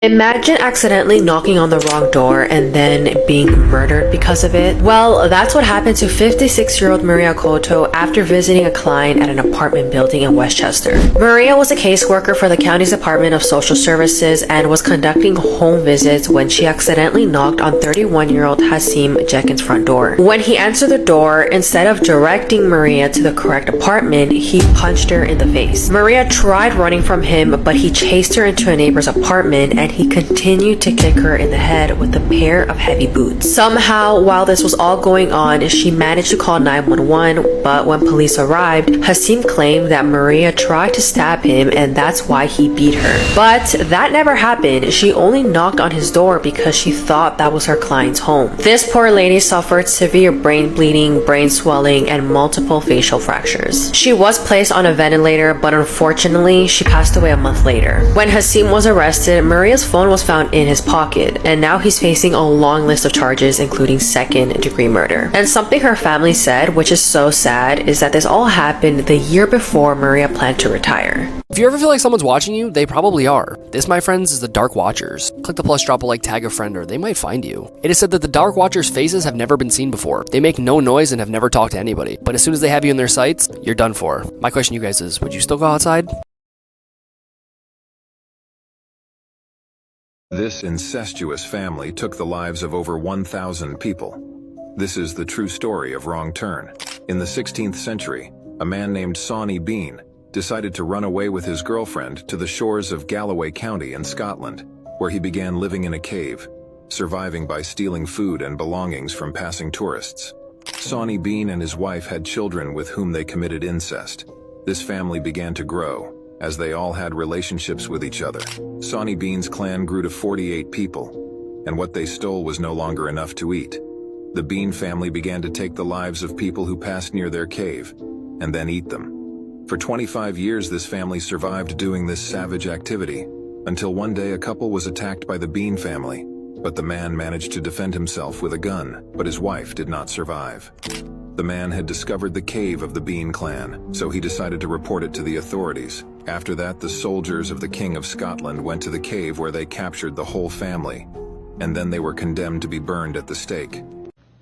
Imagine accidentally knocking on the wrong door and then being murdered because of it. Well, that's what happened to 56-year-old Maria Cotto after visiting a client at an apartment building in Westchester. Maria was a caseworker for the county's Department of Social Services and was conducting home visits when she accidentally knocked on 31-year-old Hasim Jekin's front door. When he answered the door, instead of directing Maria to the correct apartment, he punched her in the face. Maria tried running from him, but he chased her into a neighbor's apartment and he continued to kick her in the head with a pair of heavy boots. Somehow, while this was all going on, she managed to call 911, but when police arrived, Hasim claimed that Maria tried to stab him and that's why he beat her. But that never happened. She only knocked on his door because she thought that was her client's home. This poor lady suffered severe brain bleeding, brain swelling, and multiple facial fractures. She was placed on a ventilator, but unfortunately, she passed away a month later. When Hasim was arrested, Maria's phone was found in his pocket, and now he's facing a long list of charges, including second-degree murder. And something her family said, which is so sad, is that this all happened the year before Maria planned to retire. If you ever feel like someone's watching you, they probably are. This, my friends, is the Dark Watchers. Click the plus, drop a like, tag a friend, or they might find you. It is said that the Dark Watchers' faces have never been seen before. They make no noise and have never talked to anybody. But as soon as they have you in their sights, you're done for. My question to you guys is, would you still go outside? This incestuous family took the lives of over 1,000 people. This is the true story of Wrong Turn. In the 16th century, a man named Sawney Bean decided to run away with his girlfriend to the shores of Galloway County in Scotland, where he began living in a cave, surviving by stealing food and belongings from passing tourists. Sawney Bean and his wife had children with whom they committed incest. This family began to grow, as they all had relationships with each other. Sawney Bean's clan grew to 48 people, and what they stole was no longer enough to eat. The Bean family began to take the lives of people who passed near their cave, and then eat them. For 25 years, this family survived doing this savage activity, until one day a couple was attacked by the Bean family, but the man managed to defend himself with a gun, but his wife did not survive. The man had discovered the cave of the Bean clan, so he decided to report it to the authorities. After that, the soldiers of the King of Scotland went to the cave where they captured the whole family, and then they were condemned to be burned at the stake.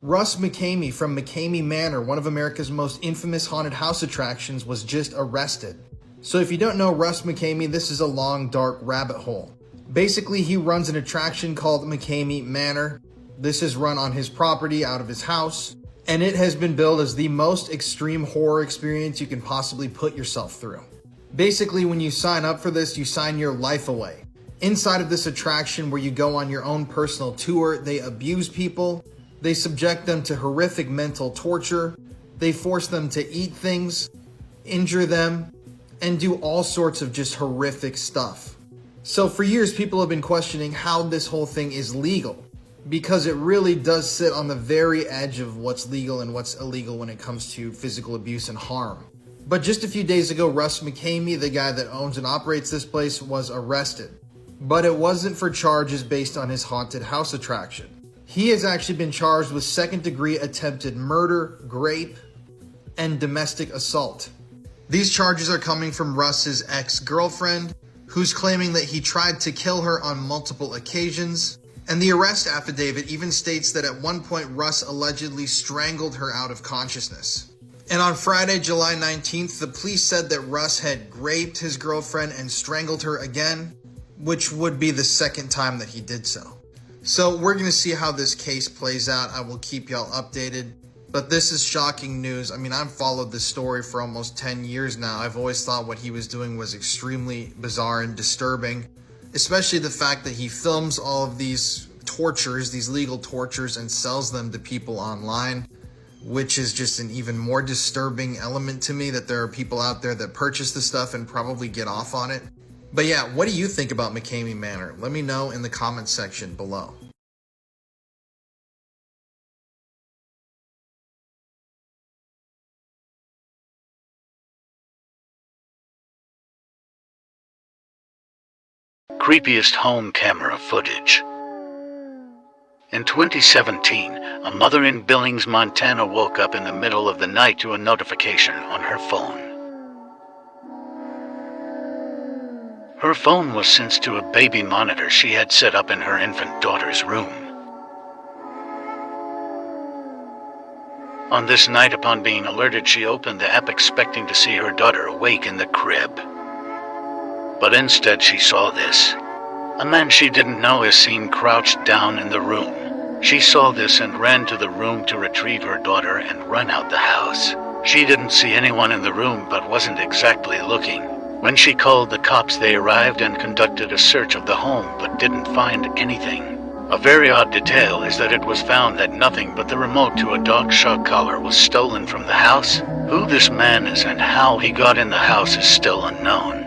Russ McCamey from McCamey Manor, one of America's most infamous haunted house attractions, was just arrested. So if you don't know Russ McCamey, this is a long, dark rabbit hole. Basically, he runs an attraction called McCamey Manor. This is run on his property out of his house, and it has been billed as the most extreme horror experience you can possibly put yourself through. Basically, when you sign up for this, you sign your life away. Inside of this attraction, where you go on your own personal tour, they abuse people, they subject them to horrific mental torture, they force them to eat things, injure them, and do all sorts of just horrific stuff. So for years, people have been questioning how this whole thing is legal, because it really does sit on the very edge of what's legal and what's illegal when it comes to physical abuse and harm. But just a few days ago, Russ McCamey, the guy that owns and operates this place, was arrested. But it wasn't for charges based on his haunted house attraction. He has actually been charged with second-degree attempted murder, rape, and domestic assault. These charges are coming from Russ's ex-girlfriend, who's claiming that he tried to kill her on multiple occasions. And the arrest affidavit even states that at one point Russ allegedly strangled her out of consciousness. And on Friday, July 19th, the police said that Russ had raped his girlfriend and strangled her again, which would be the second time that he did so. So we're going to see how this case plays out. I will keep y'all updated. But this is shocking news. I mean, I've followed this story for almost 10 years now. I've always thought what he was doing was extremely bizarre and disturbing, especially the fact that he films all of these tortures, these legal tortures, and sells them to people online, which is just an even more disturbing element to me, that there are people out there that purchase the stuff and probably get off on it. But yeah, what do you think about McCamey Manor? Let me know in the comments section below. Creepiest home camera footage. In 2017, a mother in Billings, Montana woke up in the middle of the night to a notification on her phone. Her phone was synced to a baby monitor she had set up in her infant daughter's room. On this night, upon being alerted, she opened the app expecting to see her daughter awake in the crib. But instead she saw this. A man she didn't know is seen crouched down in the room. She saw this and ran to the room to retrieve her daughter and run out the house. She didn't see anyone in the room but wasn't exactly looking. When she called the cops, they arrived and conducted a search of the home but didn't find anything. A very odd detail is that it was found that nothing but the remote to a dog shock collar was stolen from the house. Who this man is and how he got in the house is still unknown.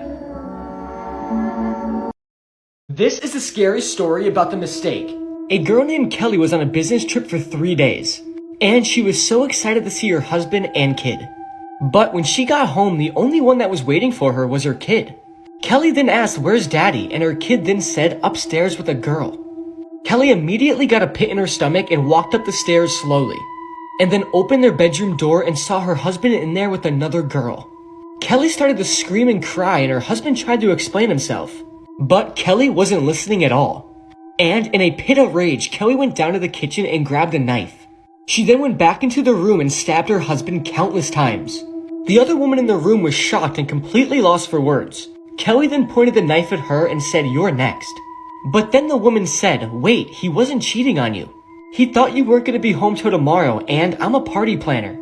This is a scary story about the mistake. A girl named Kelly was on a business trip for 3 days, and she was so excited to see her husband and kid. But when she got home, the only one that was waiting for her was her kid. Kelly then asked, "Where's daddy?" and her kid then said, "Upstairs with a girl." Kelly immediately got a pit in her stomach and walked up the stairs slowly, and then opened their bedroom door and saw her husband in there with another girl. Kelly started to scream and cry, and her husband tried to explain himself, but Kelly wasn't listening at all. And in a pit of rage, Kelly went down to the kitchen and grabbed a knife. She then went back into the room and stabbed her husband countless times. The other woman in the room was shocked and completely lost for words. Kelly then pointed the knife at her and said, "You're next." But then the woman said, "Wait, he wasn't cheating on you. He thought you weren't going to be home till tomorrow, and I'm a party planner.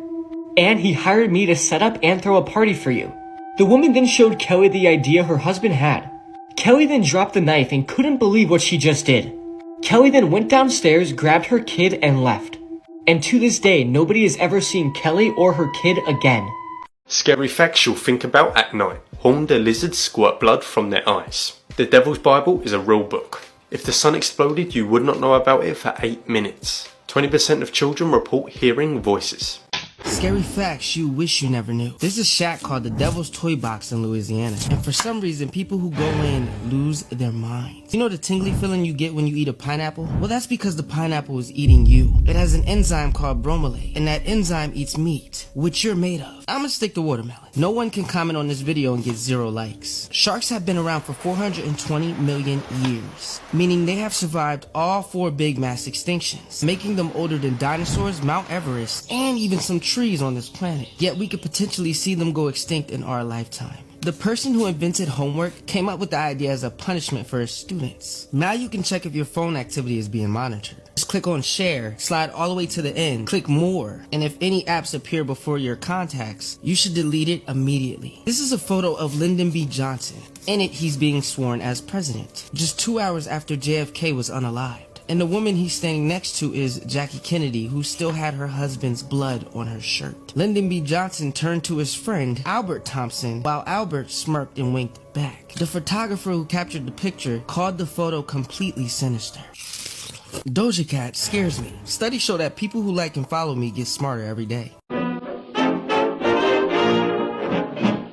And he hired me to set up and throw a party for you." The woman then showed Kelly the idea her husband had. Kelly then dropped the knife and couldn't believe what she just did. Kelly then went downstairs, grabbed her kid, and left. And to this day, nobody has ever seen Kelly or her kid again. Scary facts you'll think about at night. Horned lizards squirt blood from their eyes. The Devil's Bible is a real book. If the sun exploded, you would not know about it for 8 minutes. 20% of children report hearing voices. Scary facts you wish you never knew. There's a shack called the Devil's Toy Box in Louisiana, and for some reason people who go in lose their minds. You know the tingly feeling you get when you eat a pineapple? Well, that's because the pineapple is eating you. It has an enzyme called bromelain, and that enzyme eats meat, which you're made of. I'ma stick to watermelon. No one can comment on this video and get 0 likes. Sharks have been around for 420 million years, meaning they have survived all 4 big mass extinctions, making them older than dinosaurs, Mount Everest, and even some trees on this planet. Yet we could potentially see them go extinct in our lifetime. The person who invented homework came up with the idea as a punishment for his students. Now you can check if your phone activity is being monitored. Just click on share, slide all the way to the end, click more, and if any apps appear before your contacts, you should delete it immediately. This is a photo of Lyndon B. Johnson. In it, he's being sworn as president, just 2 hours after JFK was unalived. And the woman he's standing next to is Jackie Kennedy, who still had her husband's blood on her shirt. Lyndon B. Johnson turned to his friend, Albert Thompson, while Albert smirked and winked back. The photographer who captured the picture called the photo completely sinister. Doja Cat scares me. Studies show that people who like and follow me get smarter every day.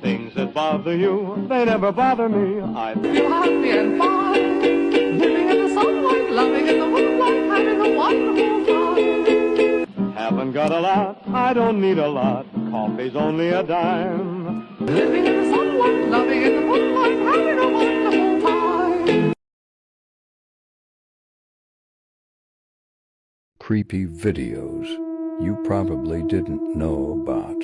Things that bother you, they never bother me. I feel happy and fine, living in the sunlight, loving in the moonlight, having a wonderful time. haven't got a lot, I don't need a lot. Coffee's only a dime. Living in the sunlight, loving in the moonlight, having a wonderful time. Creepy videos you probably didn't know about.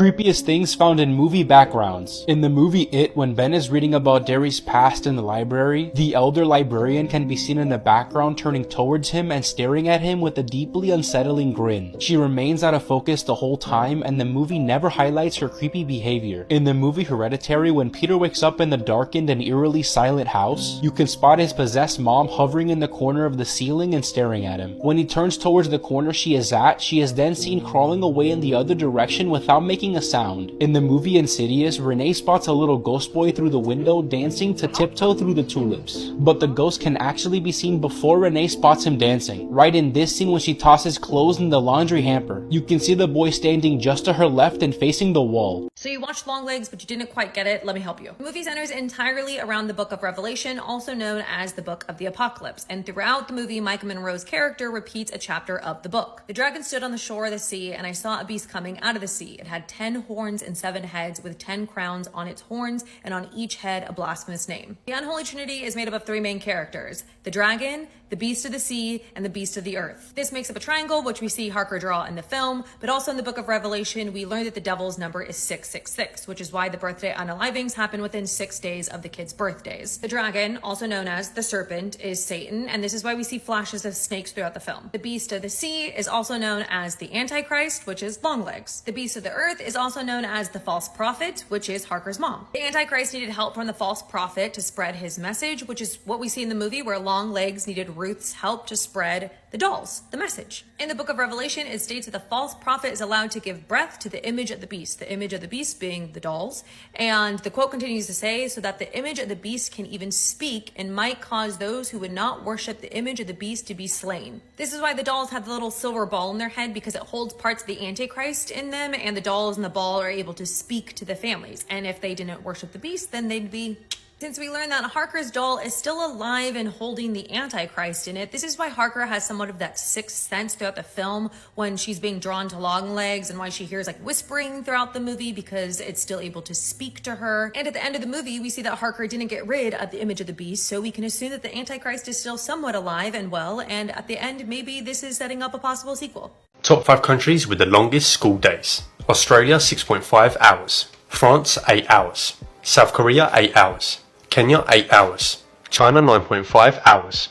creepiest things found in movie backgrounds. In the movie It, when Ben is reading about Derry's past in the library, the elder librarian can be seen in the background turning towards him and staring at him with a deeply unsettling grin. She remains out of focus the whole time, and the movie never highlights her creepy behavior. In the movie Hereditary, when Peter wakes up in the darkened and eerily silent house, you can spot his possessed mom hovering in the corner of the ceiling and staring at him. When he turns towards the corner she is at, she is then seen crawling away in the other direction without making a sound. In the movie Insidious, Renee spots a little ghost boy through the window dancing to Tiptoe Through the Tulips. But the ghost can actually be seen before Renee spots him dancing. Right in this scene when she tosses clothes in the laundry hamper, you can see the boy standing just to her left and facing the wall. So you watched Longlegs, but you didn't quite get it. Let me help you. The movie centers entirely around the Book of Revelation, also known as the Book of the Apocalypse. And throughout the movie, Micah Monroe's character repeats a chapter of the book. The dragon stood on the shore of the sea, and I saw a beast coming out of the sea. It had 10 horns and 7 heads, with 10 crowns on its horns, and on each head a blasphemous name. The unholy trinity is made up of 3 main characters: the dragon, the beast of the sea, and the beast of the earth. This makes up a triangle, which we see Harker draw in the film, but also in the Book of Revelation, we learn that the devil's number is 666, which is why the birthday unalivings happen within 6 days of the kids' birthdays. The dragon, also known as the serpent, is Satan, and this is why we see flashes of snakes throughout the film. The beast of the sea is also known as the Antichrist, which is Longlegs. The beast of the earth is also known as the false prophet, which is Harker's mom. The Antichrist needed help from the false prophet to spread his message, which is what we see in the movie where Longlegs needed Ruth's help to spread the dolls, the message. In the Book of Revelation, it states that the false prophet is allowed to give breath to the image of the beast being the dolls. And the quote continues to say, so that the image of the beast can even speak and might cause those who would not worship the image of the beast to be slain. This is why the dolls have the little silver ball in their head, because it holds parts of the Antichrist in them, and the dolls and the ball are able to speak to the families. And if they didn't worship the beast, then they'd be... Since we learned that Harker's doll is still alive and holding the Antichrist in it, this is why Harker has somewhat of that sixth sense throughout the film when she's being drawn to Longlegs, and why she hears like whispering throughout the movie, because it's still able to speak to her. And at the end of the movie, we see that Harker didn't get rid of the image of the beast, so we can assume that the Antichrist is still somewhat alive and well, and at the end, maybe this is setting up a possible sequel. Top 5 countries with the longest school days. Australia 6.5 hours. France 8 hours. South Korea 8 hours. Kenya 8 hours. China 9.5 hours.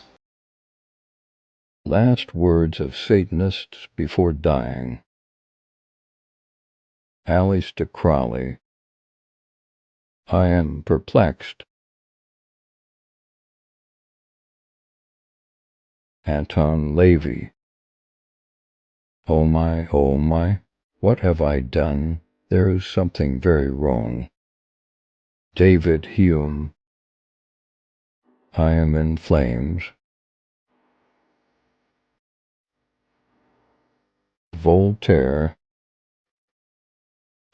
Last words of Satanists before dying. Aleister Crowley. I am perplexed. Anton Lavey. Oh my, what have I done? There is something very wrong. David Hume. I am in flames. Voltaire.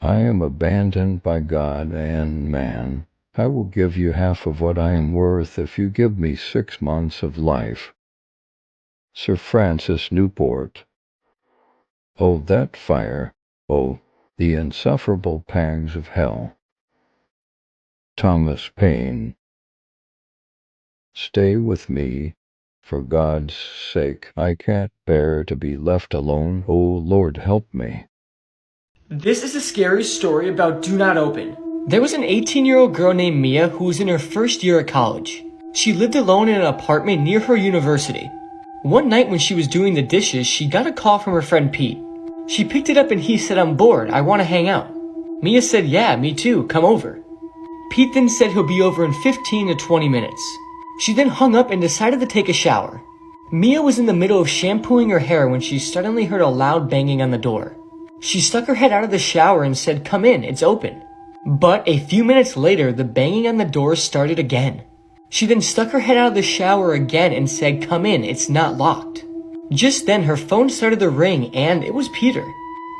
I am abandoned by God and man. I will give you half of what I am worth if you give me 6 months of life. Sir Francis Newport. Oh, that fire! Oh, the insufferable pangs of hell. Thomas Paine. Stay with me, for God's sake. I can't bear to be left alone. Oh, Lord, help me. This is a scary story about Do Not Open. There was an 18-year-old girl named Mia who was in her first year at college. She lived alone in an apartment near her university. One night when she was doing the dishes, she got a call from her friend Pete. She picked it up and he said, "I'm bored, I want to hang out." Mia said, "Yeah, me too, come over." Pete then said he'll be over in 15 to 20 minutes. She then hung up and decided to take a shower. Mia was in the middle of shampooing her hair when she suddenly heard a loud banging on the door. She stuck her head out of the shower and said, "Come in, it's open." But a few minutes later, the banging on the door started again. She then stuck her head out of the shower again and said, "Come in, it's not locked." Just then, her phone started to ring and it was Peter.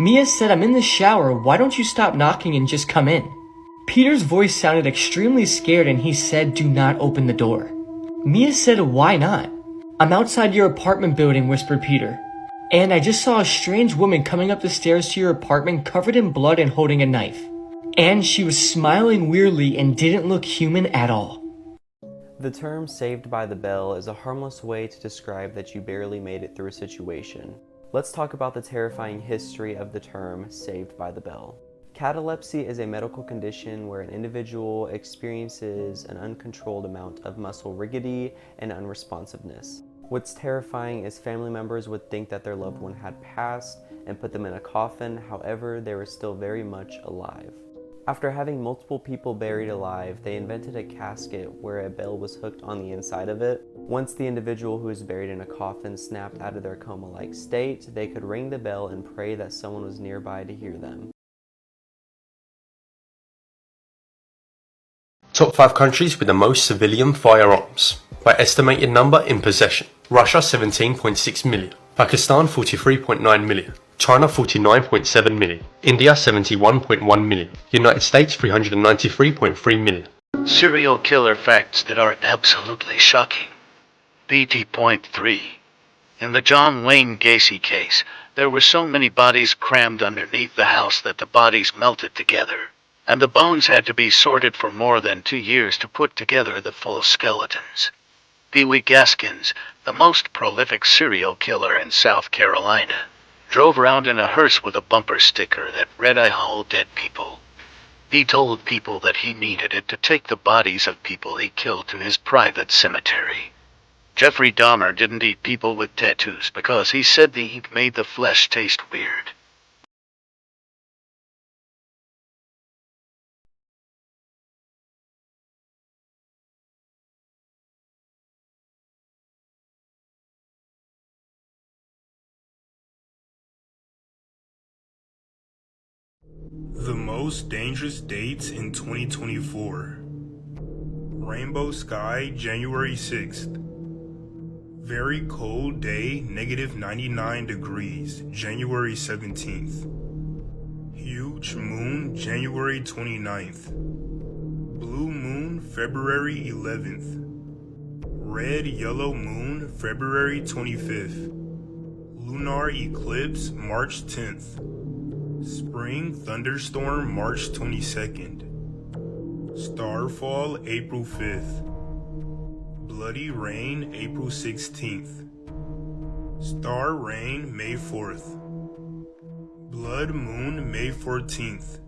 Mia said, "I'm in the shower, why don't you stop knocking and just come in?" Peter's voice sounded extremely scared and he said, "Do not open the door." Mia said, "Why not?" "I'm outside your apartment building," whispered Peter. "And I just saw a strange woman coming up the stairs to your apartment covered in blood and holding a knife. And she was smiling weirdly and didn't look human at all." The term "saved by the bell" is a harmless way to describe that you barely made it through a situation. Let's talk about the terrifying history of the term "saved by the bell." Catalepsy is a medical condition where an individual experiences an uncontrolled amount of muscle rigidity and unresponsiveness. What's terrifying is family members would think that their loved one had passed and put them in a coffin, however, they were still very much alive. After having multiple people buried alive, they invented a casket where a bell was hooked on the inside of it. Once the individual who was buried in a coffin snapped out of their coma-like state, they could ring the bell and pray that someone was nearby to hear them. Top 5 countries with the most civilian firearms. By estimated number in possession. Russia 17.6 million. Pakistan 43.9 million. China 49.7 million. India 71.1 million. United States 393.3 million. Serial killer facts that are absolutely shocking. BT.3. In the John Wayne Gacy case, there were so many bodies crammed underneath the house that the bodies melted together, and the bones had to be sorted for more than 2 years to put together the full skeletons. Pee Wee Gaskins, the most prolific serial killer in South Carolina, drove around in a hearse with a bumper sticker that read, "I haul dead people." He told people that he needed it to take the bodies of people he killed to his private cemetery. Jeffrey Dahmer didn't eat people with tattoos because he said the ink made the flesh taste weird. The most dangerous dates in 2024. Rainbow sky, January 6th. Very cold day, -99 degrees, January 17th. Huge moon, January 29th. Blue moon, February 11th. Red yellow moon, February 25th. Lunar eclipse, March 10th. Spring thunderstorm, March 22nd. Starfall, April 5th. Bloody rain, April 16th. Star rain, May 4th. Blood moon, May 14th.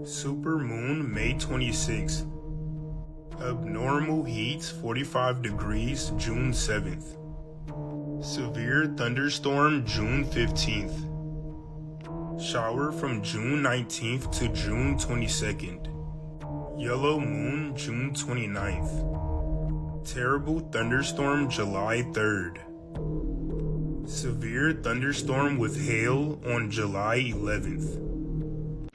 Super moon, May 26th. Abnormal heat, 45 degrees, June 7th. Severe thunderstorm, June 15th. Shower from June 19th to June 22nd. Yellow moon, June 29th. Terrible thunderstorm, July 3rd. Severe thunderstorm with hail on July 11th.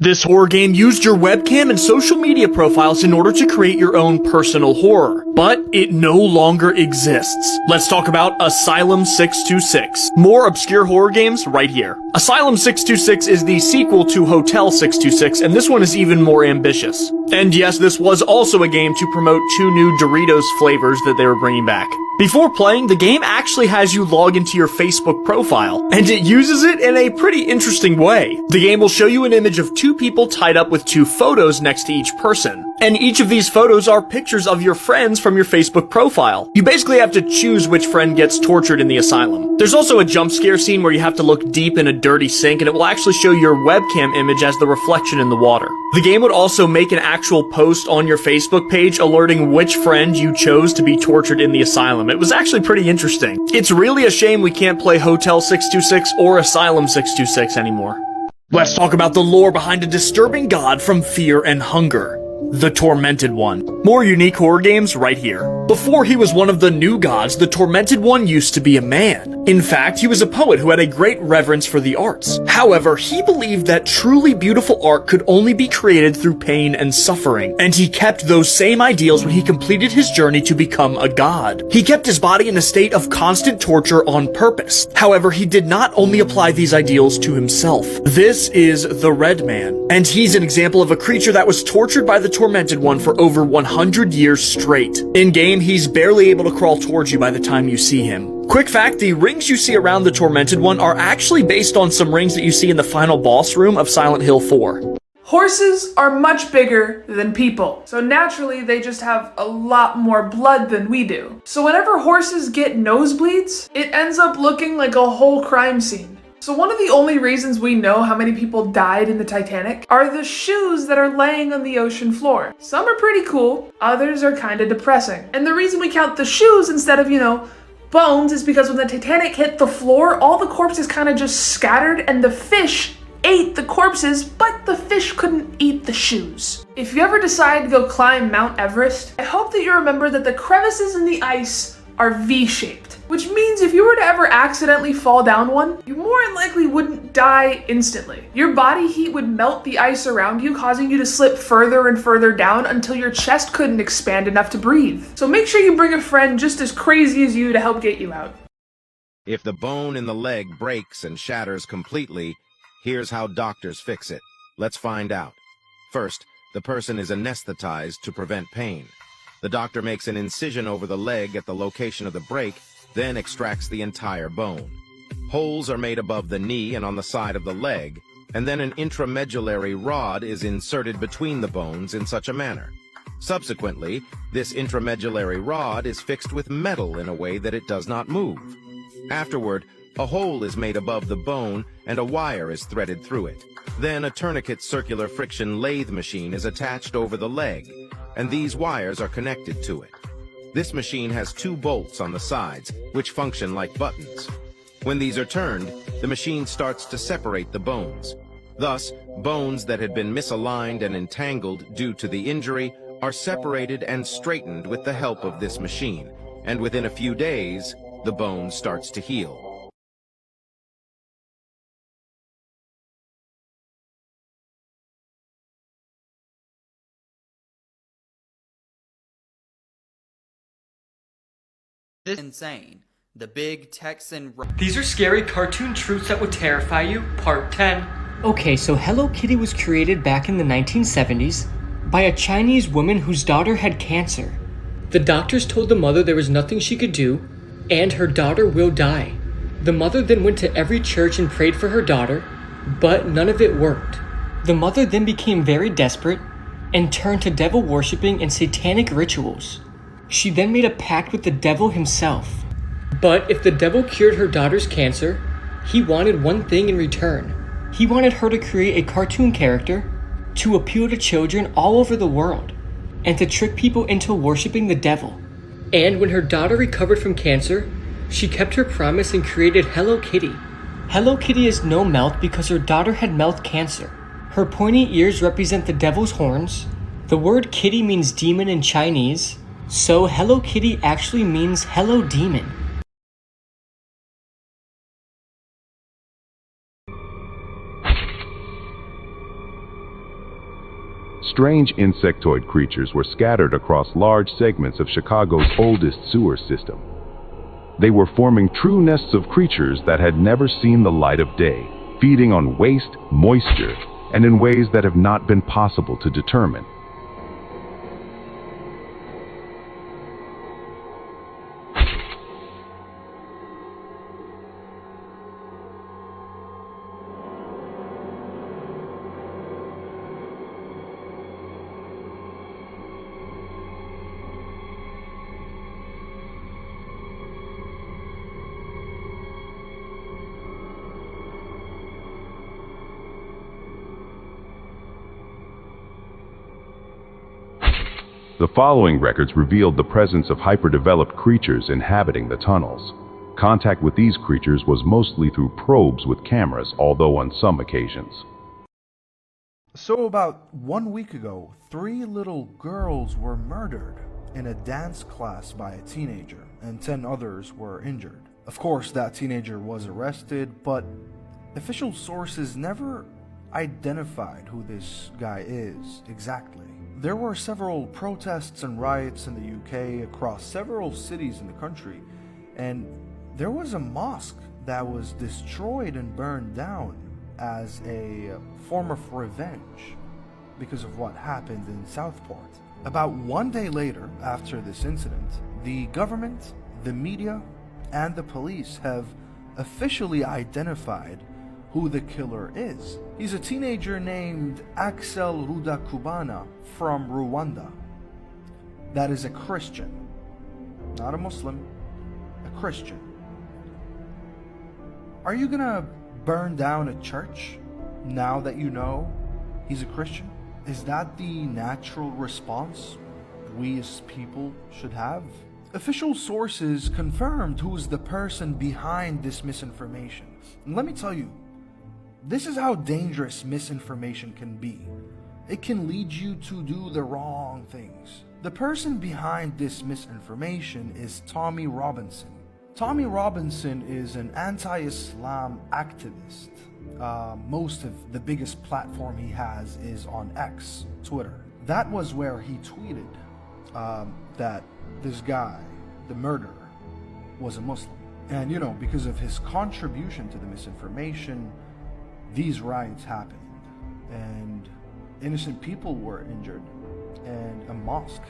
This horror game used your webcam and social media profiles in order to create your own personal horror, but it no longer exists. Let's talk about Asylum 626. More obscure horror games right here. Asylum 626 is the sequel to Hotel 626, and this one is even more ambitious. And yes, this was also a game to promote 2 new Doritos flavors that they were bringing back. Before playing, the game actually has you log into your Facebook profile, and it uses it in a pretty interesting way. The game will show you an image of 2 people tied up with 2 photos next to each person, and each of these photos are pictures of your friends from your Facebook profile. You basically have to choose which friend gets tortured in the asylum. There's also a jump scare scene where you have to look deep in a dirty sink, and it will actually show your webcam image as the reflection in the water. The game would also make an actual post on your Facebook page alerting which friend you chose to be tortured in the asylum. It was actually pretty interesting. It's really a shame we can't play Hotel 626 or Asylum 626 anymore. Let's talk about the lore behind a disturbing god from Fear and Hunger. The Tormented One. More unique horror games right here. Before he was one of the new gods, the Tormented One used to be a man. In fact, he was a poet who had a great reverence for the arts. However, he believed that truly beautiful art could only be created through pain and suffering, and he kept those same ideals when he completed his journey to become a god. He kept his body in a state of constant torture on purpose. However, he did not only apply these ideals to himself. This is the Red Man, and he's an example of a creature that was tortured by the Tormented One for over 100 years straight. In-game, he's barely able to crawl towards you by the time you see him. Quick fact, the rings you see around the Tormented One are actually based on some rings that you see in the final boss room of Silent Hill 4. Horses are much bigger than people, so naturally they just have a lot more blood than we do. So whenever horses get nosebleeds, it ends up looking like a whole crime scene. So one of the only reasons we know how many people died in the Titanic are the shoes that are laying on the ocean floor. Some are pretty cool, others are kinda depressing. And the reason we count the shoes instead of, bones is because when the Titanic hit the floor, all the corpses kinda just scattered and the fish ate the corpses, but the fish couldn't eat the shoes. If you ever decide to go climb Mount Everest, I hope that you remember that the crevices in the ice are V-shaped, which means if you were to ever accidentally fall down one, you more than likely wouldn't die instantly. Your body heat would melt the ice around you, causing you to slip further and further down until your chest couldn't expand enough to breathe. So make sure you bring a friend just as crazy as you to help get you out. If the bone in the leg breaks and shatters completely, here's how doctors fix it. Let's find out. First, the person is anesthetized to prevent pain. The doctor makes an incision over the leg at the location of the break, then extracts the entire bone. Holes are made above the knee and on the side of the leg, and then an intramedullary rod is inserted between the bones in such a manner. Subsequently, this intramedullary rod is fixed with metal in a way that it does not move. Afterward, a hole is made above the bone and a wire is threaded through it. Then a tourniquet circular friction lathe machine is attached over the leg, and these wires are connected to it. This machine has 2 bolts on the sides, which function like buttons. When these are turned, the machine starts to separate the bones. Thus, bones that had been misaligned and entangled due to the injury are separated and straightened with the help of this machine, and within a few days, the bone starts to heal. This is insane. The big Texan... These are scary cartoon truths that would terrify you, part 10. Okay, so Hello Kitty was created back in the 1970s by a Chinese woman whose daughter had cancer. The doctors told the mother there was nothing she could do, and her daughter will die. The mother then went to every church and prayed for her daughter, but none of it worked. The mother then became very desperate and turned to devil worshipping and satanic rituals. She then made a pact with the devil himself. But if the devil cured her daughter's cancer, he wanted one thing in return. He wanted her to create a cartoon character to appeal to children all over the world and to trick people into worshipping the devil. And when her daughter recovered from cancer, she kept her promise and created Hello Kitty. Hello Kitty has no mouth because her daughter had mouth cancer. Her pointy ears represent the devil's horns. The word kitty means demon in Chinese, so Hello Kitty actually means hello demon. Strange insectoid creatures were scattered across large segments of Chicago's oldest sewer system. They were forming true nests of creatures that had never seen the light of day, feeding on waste, moisture, and in ways that have not been possible to determine. The following records revealed the presence of hyperdeveloped creatures inhabiting the tunnels. Contact with these creatures was mostly through probes with cameras, although on some occasions. So about 1 week ago, 3 little girls were murdered in a dance class by a teenager, and 10 others were injured. Of course, that teenager was arrested, but official sources never identified who this guy is exactly. There were several protests and riots in the UK across several cities in the country, and there was a mosque that was destroyed and burned down as a form of revenge because of what happened in Southport. About 1 day later, after this incident, the government, the media, and the police have officially identified who the killer is. He's a teenager named Axel Rudakubana from Rwanda. That is a Christian, not a Muslim, a Christian. Are you gonna burn down a church now that you know he's a Christian? Is that the natural response we as people should have? Official sources confirmed who is the person behind this misinformation. And let me tell you, this is how dangerous misinformation can be. It can lead you to do the wrong things. The person behind this misinformation is Tommy Robinson. Tommy Robinson is an anti-Islam activist. Most of the biggest platform he has is on X, Twitter. That was where he tweeted that this guy, the murderer, was a Muslim. And you know, because of his contribution to the misinformation, these riots happened. And innocent people were injured. And a mosque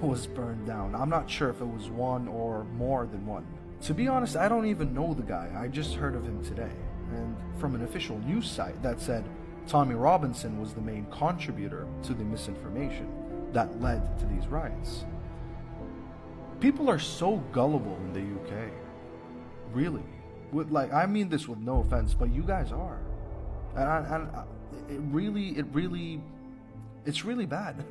was burned down. I'm not sure if it was one or more than one. To be honest, I don't even know the guy. I just heard of him today. And from an official news site that said Tommy Robinson was the main contributor to the misinformation that led to these riots. People are so gullible in the UK. Really. I mean this with no offense, but you guys are. And it's really bad.